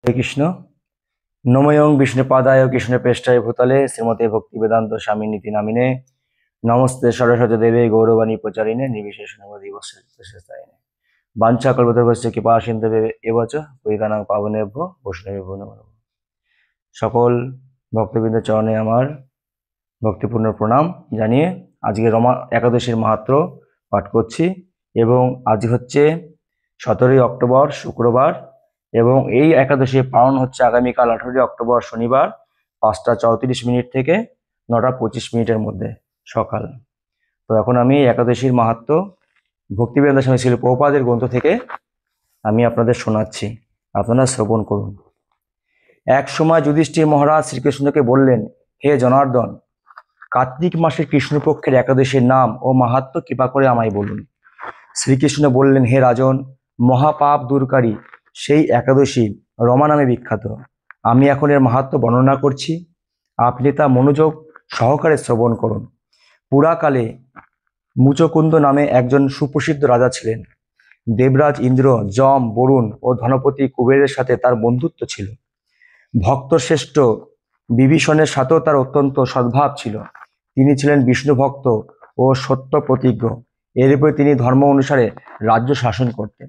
হরে কৃষ্ণ। নময়ং বিষ্ণুপাদায় কৃষ্ণপ্রেষ্ঠায় ভূতলে শ্রীমতে ভক্তি বেদান্ত স্বামী নীতি নামিনে নমস্তে সরস্বতী দেবে গৌরবাণী প্রচারিণে নির্বিশেষ নমদিবসায়নে বাঞ্ছা কল্পতরুশ্চ কৃপা সিন্ধবে এবচ পরিত্রাণাং পাবনেভ্য বৈষ্ণবেভ্যো নমঃ। সকল ভক্তবৃন্দ চরণে আমার ভক্তিপূর্ণ প্রণাম জানিয়ে আজকে রমা একাদশীর মাহাত্ম্য পাঠ করছি এবং আজ হচ্ছে 17ই অক্টোবর শুক্রবার এবং এই একাদশী পালন হচ্ছে আগামীকাল 18ই অক্টোবর শনিবার 5টা 34 মিনিট থেকে 9টা 25 মিনিটের মধ্যে সকাল। তো এখন আমি একাদশীর মাহাত্ম্য ভক্তিবেদান্ত স্বামী শ্রীল প্রভুপাদের গ্রন্থ থেকে আমি আপনাদের শোনাচ্ছি, আপনারা শ্রবণ করুন। এক সময় যুধিষ্ঠির মহারাজ শ্রীকৃষ্ণকে বললেন, হে জনার্দন, কার্তিক মাসের কৃষ্ণপক্ষের একাদশীর নাম ও মাহাত্ম্য কৃপা করে আমায় বলুন। শ্রীকৃষ্ণ বললেন, হে রাজন, মহাপাপ দূরকারী সেই একাদশী রমা নামে বিখ্যাত। আমি এখন এর মাহাত্ম্য বর্ণনা করছি, আপনি তা মনোযোগ সহকারে শ্রবণ করুন। পুরাকালে মুচকুন্দ নামে একজন সুপ্রসিদ্ধ রাজা ছিলেন। দেবরাজ ইন্দ্র, যম, বরুণ ও ধনপতি কুবেরের সাথে তার বন্ধুত্ব ছিল। ভক্তশ্রেষ্ঠ বিভীষণের সাথেও তার অত্যন্ত সদ্ভাব ছিল। তিনি ছিলেন বিষ্ণু ভক্ত ও সত্য প্রতিজ্ঞ। এরপরে তিনি ধর্ম অনুসারে রাজ্য শাসন করতেন।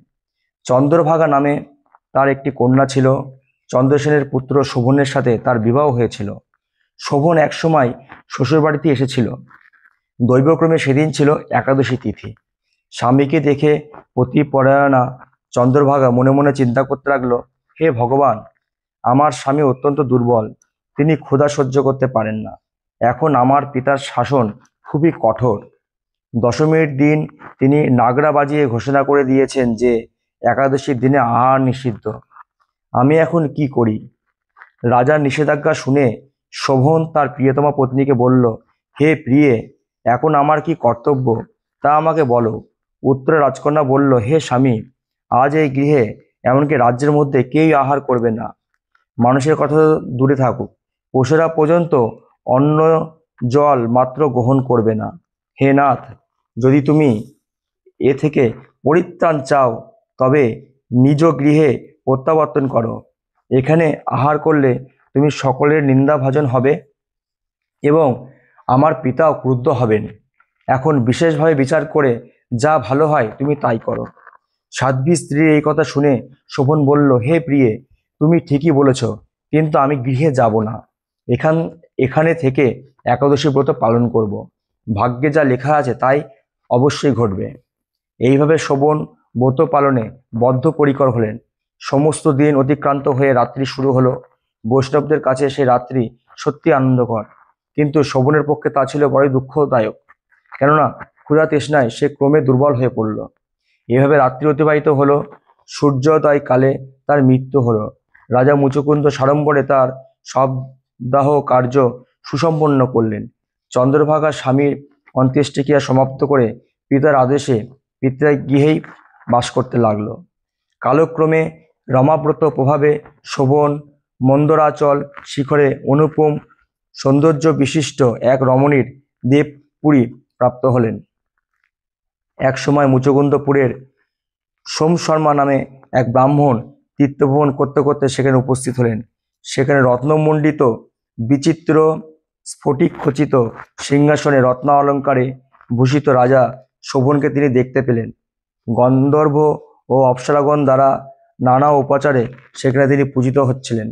চন্দ্রভাগা নামে তার একটি কন্যা ছিল। চন্দ্রসেনের পুত্র শোভনের সাথে তার বিবাহ হয়েছিল। শোভন একসময় শ্বশুরবাড়িতে এসেছিল। দৈবক্রমে সেদিন ছিল একাদশী তিথি। স্বামীকে দেখে পতিপরায়ণা চন্দ্রভাগা মনে মনে চিন্তা করতে লাগলো, হে ভগবান, আমার স্বামী অত্যন্ত দুর্বল, তিনি ক্ষুধা সহ্য করতে পারেন না। এখন আমার পিতার শাসন খুবই কঠোর। দশমীর দিন তিনি নাগরা বাজিয়ে ঘোষণা করে দিয়েছেন যে একাদশীর দিনে আহার নিষিদ্ধ। আমি এখন কি করি? রাজার নিষেধাজ্ঞা শুনে শোভন তার প্রিয়তমা পত্নীকে বলল, হে প্রিয়ে, এখন আমার কি কর্তব্য তা আমাকে বলো। উত্তরে রাজকন্যা বলল, হে স্বামী, আজ এই গৃহে এমনকি রাজ্যের মধ্যে কেউই আহার করবে না। মানুষের কথা দূরে থাকুক, পশুরা পর্যন্ত অন্ন জল মাত্র গ্রহণ করবে না। হে নাথ, যদি তুমি এ থেকে পরিত্রাণ চাও তবে নিজ গৃহে প্রত্যাবর্তন করো। এখানে আহার করলে তুমি সকলের নিন্দাভাজন হবে এবং আমার পিতাও ক্রুদ্ধ হবেন। এখন বিশেষভাবে বিচার করে যা ভালো হয় তুমি তাই করো। সাধ্বী স্ত্রীর এই কথা শুনে শোভন বলল, হে প্রিয়ে, তুমি ঠিকই বলেছ, কিন্তু আমি গৃহে যাব না। এখানে থেকে একাদশী ব্রত পালন করব। ভাগ্যে যা লেখা আছে তাই অবশ্যই ঘটবে। এইভাবে শোভন ব্রত পালনে বদ্ধপরিকর হলেন। সমস্ত দিন অতিক্রান্ত হয়ে রাত্রি শুরু হলো। বৈষ্ণবদের কাছে সে রাত্রি সত্যি আনন্দকর, কিন্তু শোভনের পক্ষে তা ছিল বড়ই দুঃখদায়ক। কেননা ক্ষুধা তৃষ্ণায় সে ক্রমে দুর্বল হয়ে পড়ল। এভাবে রাত্রি অতিবাহিত হলো। সূর্যোদয় কালে তার মৃত্যু হলো। রাজা মুচুকুন্দ সাড়ম্বরে তার সবদাহ কার্য সুসম্পন্ন করলেন। চন্দ্রভাগা স্বামীর অন্ত্যেষ্টিক্রিয়া সমাপ্ত করে পিতার আদেশে পিতার গৃহেই বাস করতে লাগলো। কালক্রমে রমাব্রত প্রভাবে শোভন মন্দরাচল শিখরে অনুপম সৌন্দর্য বিশিষ্ট এক রমণীর দেবপুরী প্রাপ্ত হলেন। এক সময় মুচকুন্দপুরের সোম শর্মা নামে এক ব্রাহ্মণ তীর্থভ্রমণ করতে করতে সেখানে উপস্থিত হলেন। সেখানে রত্নমণ্ডিত বিচিত্র স্ফটিক খচিত সিংহাসনে রত্ন অলঙ্কারে ভূষিত রাজা শোভনকে তিনি দেখতে পেলেন। গন্ধর্ব ও অপ্সরাগণ দ্বারা নানা উপাচারে সেখানে তিনি পূজিত হচ্ছিলেন।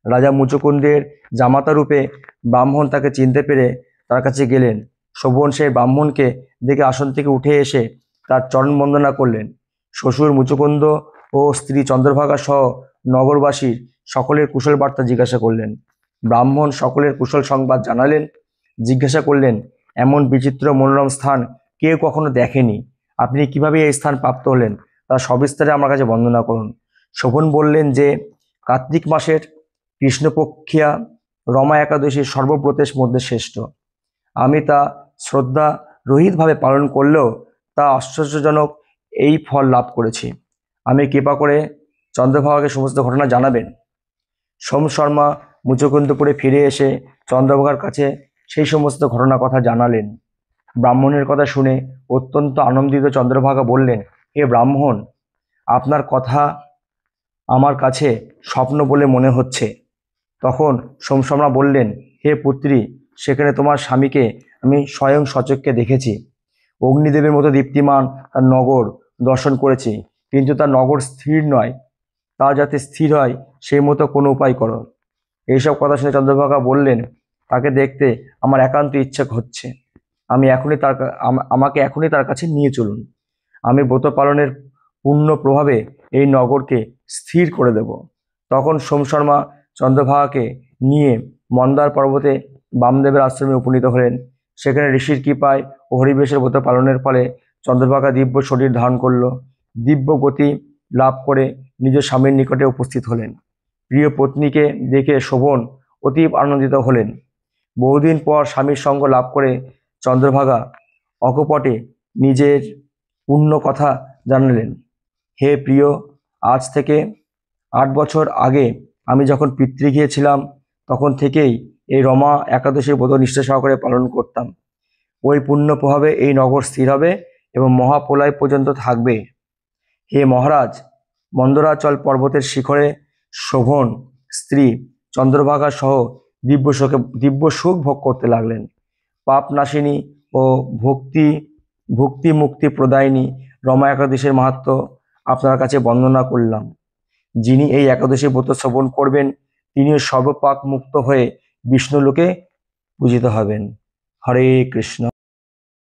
রাজা মুচকুন্দের জামাতা রূপে ব্রাহ্মণ তাকে চিনতে পেরে তার কাছে গেলেন। শোভন সেই ব্রাহ্মণকে দেখে আসন থেকে উঠে এসে তার চরণ বন্দনা করলেন। শ্বশুর মুচকুন্দ ও স্ত্রী চন্দ্রভাগা সহ নগরবাসীর সকলের কুশল বার্তা জিজ্ঞাসা করলেন। ব্রাহ্মণ সকলের কুশল সংবাদ জানালেন। জিজ্ঞাসা করলেন, এমন বিচিত্র মনোরম স্থান কেউ কখনো দেখেনি, আপনি কিভাবে এই স্থান প্রাপ্ত হলেন তা সবিস্তারে আমার কাছে বর্ণনা করুন। শোভন বললেন যে কার্তিক মাসের কৃষ্ণপক্ষিয়া রমা একাদশী সর্বব্রতের মধ্যে শ্রেষ্ঠ। আমি তা শ্রদ্ধা রহিতভাবে পালন করলেও তা আশ্চর্যজনক এই ফল লাভ করেছি। আমি কৃপা করে চন্দ্রভাগাকে সমস্ত ঘটনা জানাবেন। সোম শর্মা মুচকুন্দপুরে ফিরে এসে চন্দ্রভাগার কাছে সেই সমস্ত ঘটনার কথা জানালেন। ব্রাহ্মণের কথা শুনে অত্যন্ত আনন্দিত চন্দ্রভাগা বললেন, হে ব্রাহ্মণ, আপনার কথা আমার কাছে স্বপ্ন বলে মনে হচ্ছে। তখন সোমসমরা বললেন, হে পুত্রী, সেখানে তোমার স্বামীকে আমি স্বয়ং সচক্ষে দেখেছি। অগ্নিদেবের মতো দীপ্তিমান তার নগর দর্শন করেছি, কিন্তু তার নগর স্থির নয়। তা যাতে স্থির হয় সেই মতো কোনো উপায় করো। এইসব কথা শুনে চন্দ্রভাগা বললেন, তাকে দেখতে আমার একান্ত ইচ্ছা হচ্ছে। আমাকে এখনই তার কাছে নিয়ে চলুন। আমি ব্রত পালনের পূর্ণ প্রভাবে এই নগরকে স্থির করে দেব। তখন সোমশর্মা চন্দ্রভাগাকে নিয়ে মন্দার পর্বতে বামদেবের আশ্রমে উপনীত হলেন। সেখানে ঋষির কৃপায় ও হরিবেশের ব্রত পালনের ফলে চন্দ্রভাগা দিব্য শরীর ধারণ করল, দিব্য গতি লাভ করে নিজের স্বামীর নিকটে উপস্থিত হলেন। প্রিয় পত্নীকে দেখে শোভন অতীব আনন্দিত হলেন। বহুদিন পর স্বামীর সঙ্গ লাভ করে চন্দ্রভাগা অকপটে নিজের পূর্ণ কথা জানালেন। হে প্রিয়, আজ থেকে 8 বছর আগে আমি যখন পিতৃগৃহে ছিলাম, তখন থেকেই এই রমা একাদশীর ব্রত নিষ্ঠা সহকারে পালন করতাম। ওই পুণ্য প্রভাবে এই নগর স্থির হবে এবং মহাপ্রলয় পর্যন্ত থাকবে। হে মহারাজ, মন্দরাচল পর্বতের শিখরে শোভন স্ত্রী চন্দ্রভাগা সহ দিব্য সুখ ভোগ করতে লাগলেন। পাপ নাশিনী ও ভক্তি মুক্তি প্রদায়িনী রমা একাদশীর মাহাত্ম্য আপনার কাছে বর্ণনা করলাম। যিনি এই একাদশী ব্রত শ্রবণ করবেন, তিনিও সর্বপাক মুক্ত হয়ে বিষ্ণুলোকে পূজিত হবেন। হরে কৃষ্ণ।